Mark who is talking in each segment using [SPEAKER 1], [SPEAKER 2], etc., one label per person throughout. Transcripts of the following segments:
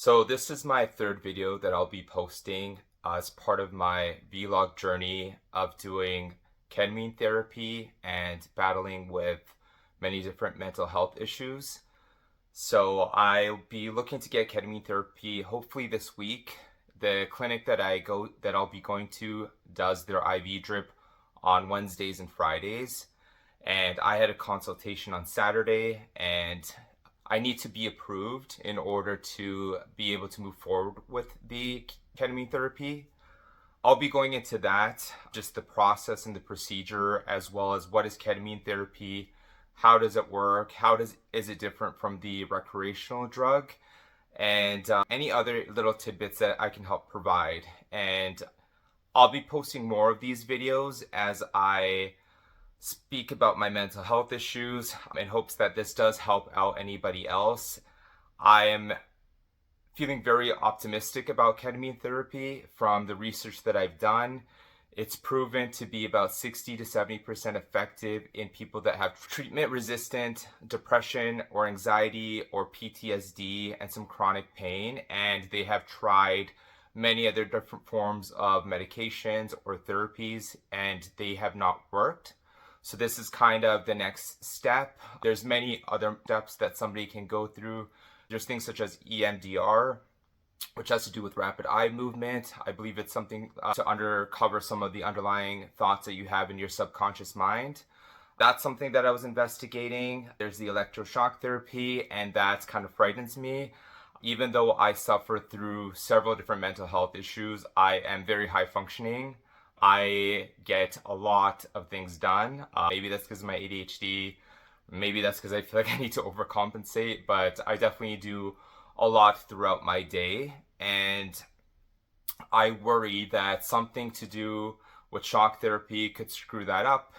[SPEAKER 1] So this is my third video that I'll be posting as part of my vlog journey of doing ketamine therapy and battling with many different mental health issues. So I'll be looking to get ketamine therapy hopefully this week. The clinic that I'll be going to does their IV drip on Wednesdays and Fridays. And I had a consultation on Saturday, and I need to be approved in order to be able to move forward with the ketamine therapy. I'll be going into that, just the process and the procedure, as well as what is ketamine therapy, how does it work, is it different from the recreational drug, and any other little tidbits that I can help provide. And I'll be posting more of these videos as I speak about my mental health issues in hopes that this does help out anybody else. I am feeling very optimistic about ketamine therapy from the research that I've done. It's proven to be about 60 to 70% effective in people that have treatment-resistant depression or anxiety or PTSD and some chronic pain, and they have tried many other different forms of medications or therapies and they have not worked. So this is kind of the next step. There's many other steps that somebody can go through. There's things such as EMDR, which has to do with rapid eye movement. I believe it's something to uncover some of the underlying thoughts that you have in your subconscious mind. That's something that I was investigating. There's the electroshock therapy, and that kind of frightens me. Even though I suffer through several different mental health issues, I am very high functioning. I get a lot of things done. Maybe that's because of my ADHD. Maybe that's because I feel like I need to overcompensate, but I definitely do a lot throughout my day. And I worry that something to do with shock therapy could screw that up.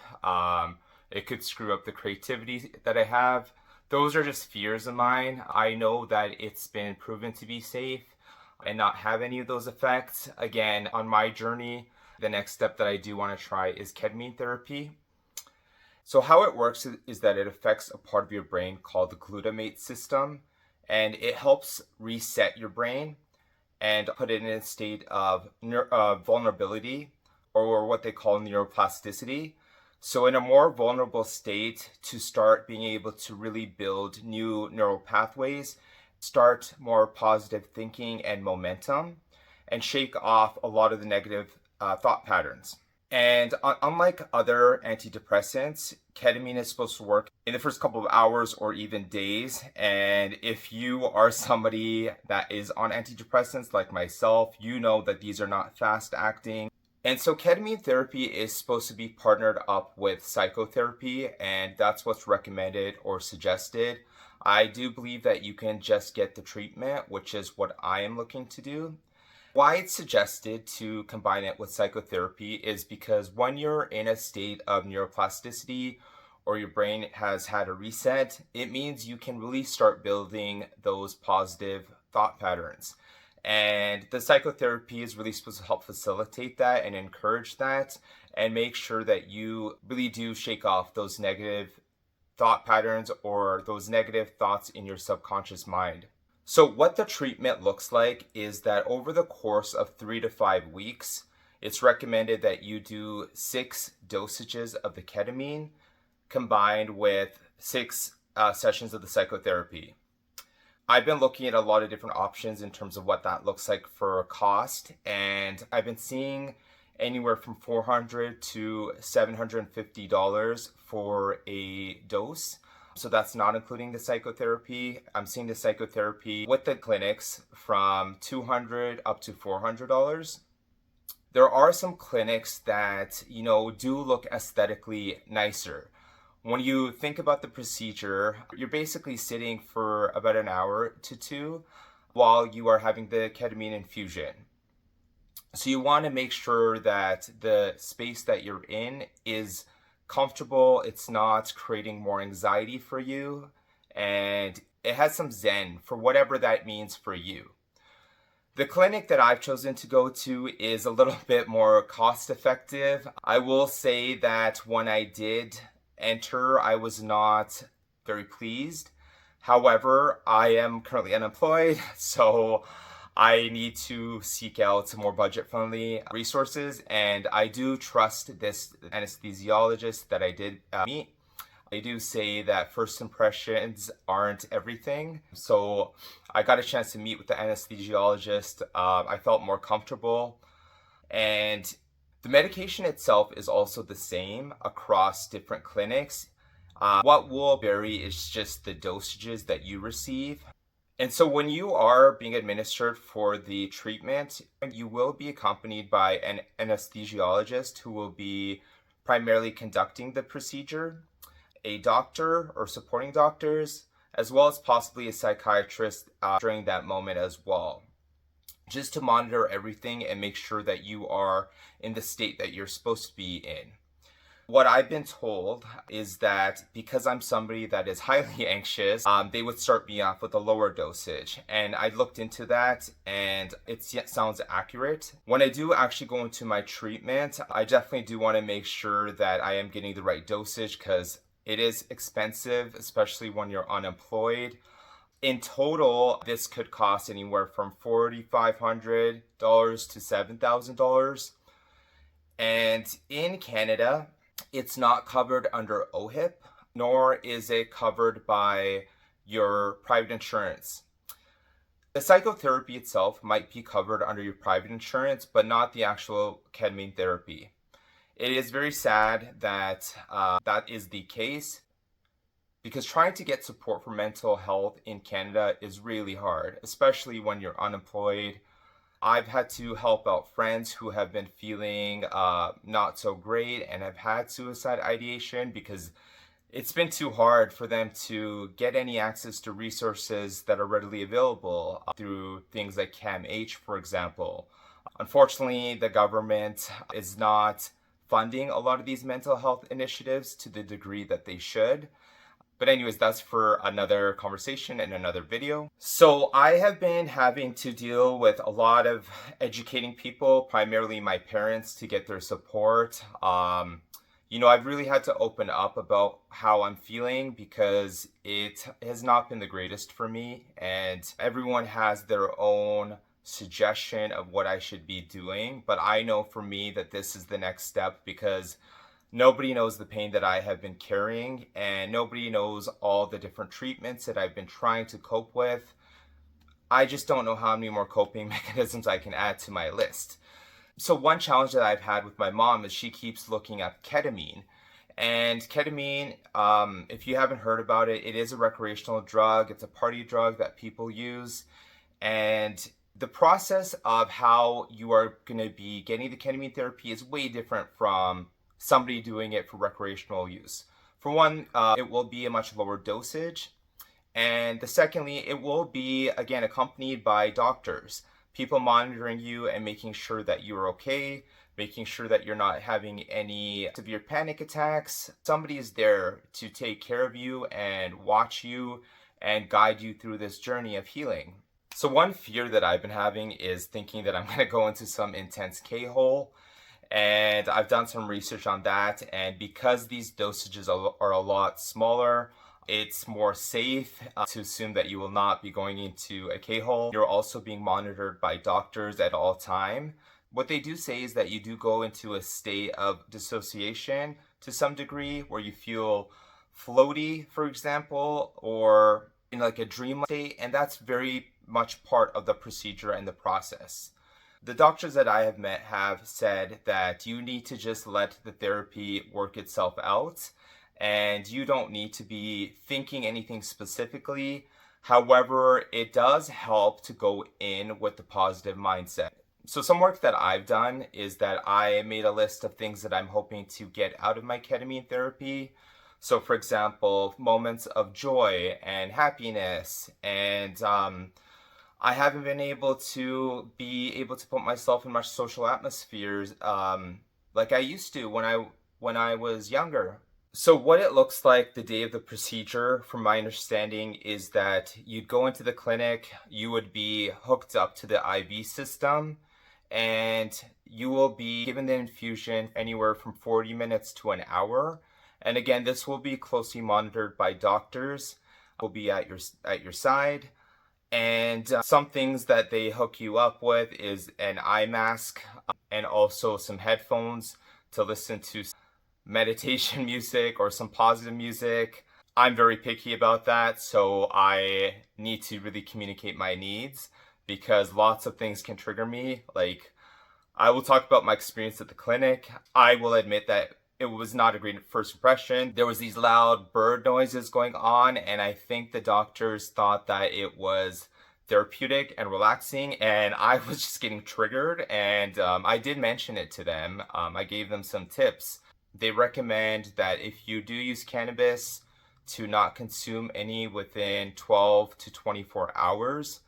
[SPEAKER 1] It could screw up the creativity that I have. Those are just fears of mine. I know that it's been proven to be safe and not have any of those effects. Again, on my journey, the next step that I do want to try is ketamine therapy. So how it works is that it affects a part of your brain called the glutamate system, and it helps reset your brain and put it in a state of vulnerability, or what they call neuroplasticity. So in a more vulnerable state, to start being able to really build new neural pathways, start more positive thinking and momentum, and shake off a lot of the negative thought patterns. And unlike other antidepressants, ketamine is supposed to work in the first couple of hours or even days. And if you are somebody that is on antidepressants like myself, you know that these are not fast acting. And so ketamine therapy is supposed to be partnered up with psychotherapy, and that's what's recommended or suggested. I do believe that you can just get the treatment, which is what I am looking to do. Why it's suggested to combine it with psychotherapy is because when you're in a state of neuroplasticity or your brain has had a reset, it means you can really start building those positive thought patterns. And the psychotherapy is really supposed to help facilitate that and encourage that and make sure that you really do shake off those negative thought patterns or those negative thoughts in your subconscious mind. So what the treatment looks like is that over the course of 3 to 5 weeks, it's recommended that you do 6 dosages of the ketamine combined with 6 sessions of the psychotherapy. I've been looking at a lot of different options in terms of what that looks like for cost, and I've been seeing anywhere from $400 to $750 for a dose. So that's not including the psychotherapy. I'm seeing the psychotherapy with the clinics from $200 up to $400. There are some clinics that, do look aesthetically nicer. When you think about the procedure, you're basically sitting for about an hour to 2 while you are having the ketamine infusion. So you want to make sure that the space that you're in is comfortable, it's not creating more anxiety for you, and it has some zen for whatever that means for you. The clinic that I've chosen to go to is a little bit more cost effective. I will say that when I did enter, I was not very pleased. However, I am currently unemployed, so I need to seek out some more budget-friendly resources, and I do trust this anesthesiologist that I did meet. They do say that first impressions aren't everything, so I got a chance to meet with the anesthesiologist. I felt more comfortable, and the medication itself is also the same across different clinics. What will vary is just the dosages that you receive. And so when you are being administered for the treatment, you will be accompanied by an anesthesiologist who will be primarily conducting the procedure, a doctor or supporting doctors, as well as possibly a psychiatrist during that moment as well, just to monitor everything and make sure that you are in the state that you're supposed to be in. What I've been told is that because I'm somebody that is highly anxious, they would start me off with a lower dosage. And I looked into that and it sounds accurate. When I do actually go into my treatment, I definitely do want to make sure that I am getting the right dosage because it is expensive, especially when you're unemployed. In total, this could cost anywhere from $4,500 to $7,000. And in Canada, it's not covered under OHIP, nor is it covered by your private insurance. The psychotherapy itself might be covered under your private insurance, but not the actual ketamine therapy. It is very sad that that is the case, because trying to get support for mental health in Canada is really hard, especially when you're unemployed. I've had to help out friends who have been feeling not so great and have had suicide ideation because it's been too hard for them to get any access to resources that are readily available through things like CAMH, for example. Unfortunately, the government is not funding a lot of these mental health initiatives to the degree that they should. But anyways, that's for another conversation and another video. So I have been having to deal with a lot of educating people, primarily my parents, to get their support. I've really had to open up about how I'm feeling because it has not been the greatest for me. And everyone has their own suggestion of what I should be doing. But I know for me that this is the next step because nobody knows the pain that I have been carrying, and nobody knows all the different treatments that I've been trying to cope with. I just don't know how many more coping mechanisms I can add to my list. So one challenge that I've had with my mom is she keeps looking at ketamine. And ketamine, if you haven't heard about it, it is a recreational drug. It's a party drug that people use. And the process of how you are going to be getting the ketamine therapy is way different from somebody doing it for recreational use. For one, it will be a much lower dosage. And secondly, it will be, again, accompanied by doctors, people monitoring you and making sure that you're okay, making sure that you're not having any severe panic attacks. Somebody is there to take care of you and watch you and guide you through this journey of healing. So one fear that I've been having is thinking that I'm going to go into some intense K-hole. And I've done some research on that, and because these dosages are a lot smaller, it's more safe to assume that you will not be going into a K-hole. You're also being monitored by doctors at all time. What they do say is that you do go into a state of dissociation to some degree, where you feel floaty, for example, or in like a dream state, and that's very much part of the procedure and the process. The doctors that I have met have said that you need to just let the therapy work itself out, and you don't need to be thinking anything specifically. However, it does help to go in with the positive mindset. So some work that I've done is that I made a list of things that I'm hoping to get out of my ketamine therapy. So for example, moments of joy and happiness, and I haven't been able to put myself in much social atmospheres like I used to when I was younger. So what it looks like the day of the procedure, from my understanding, is that you'd go into the clinic, you would be hooked up to the IV system, and you will be given the infusion anywhere from 40 minutes to an hour. And again, this will be closely monitored by doctors. will be at your side. And some things that they hook you up with is an eye mask and also some headphones to listen to meditation music or some positive music. I'm very picky about that, so I need to really communicate my needs because lots of things can trigger me. Like, I will talk about my experience at the clinic. I will admit that it was not a great first impression. There was these loud bird noises going on, and I think the doctors thought that it was therapeutic and relaxing, and I was just getting triggered, and I did mention it to them. I gave them some tips. They recommend that if you do use cannabis, to not consume any within 12 to 24 hours.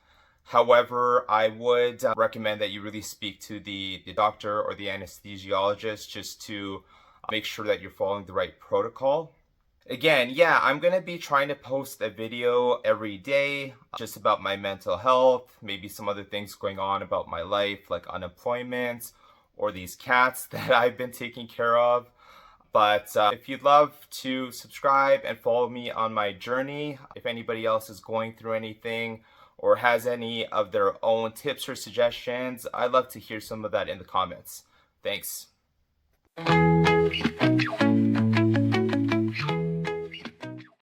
[SPEAKER 1] However, I would recommend that you really speak to the doctor or the anesthesiologist just to make sure that you're following the right protocol. Again, yeah, I'm going to be trying to post a video every day just about my mental health, maybe some other things going on about my life, like unemployment or these cats that I've been taking care of. But if you'd love to subscribe and follow me on my journey, if anybody else is going through anything or has any of their own tips or suggestions, I'd love to hear some of that in the comments. Thanks.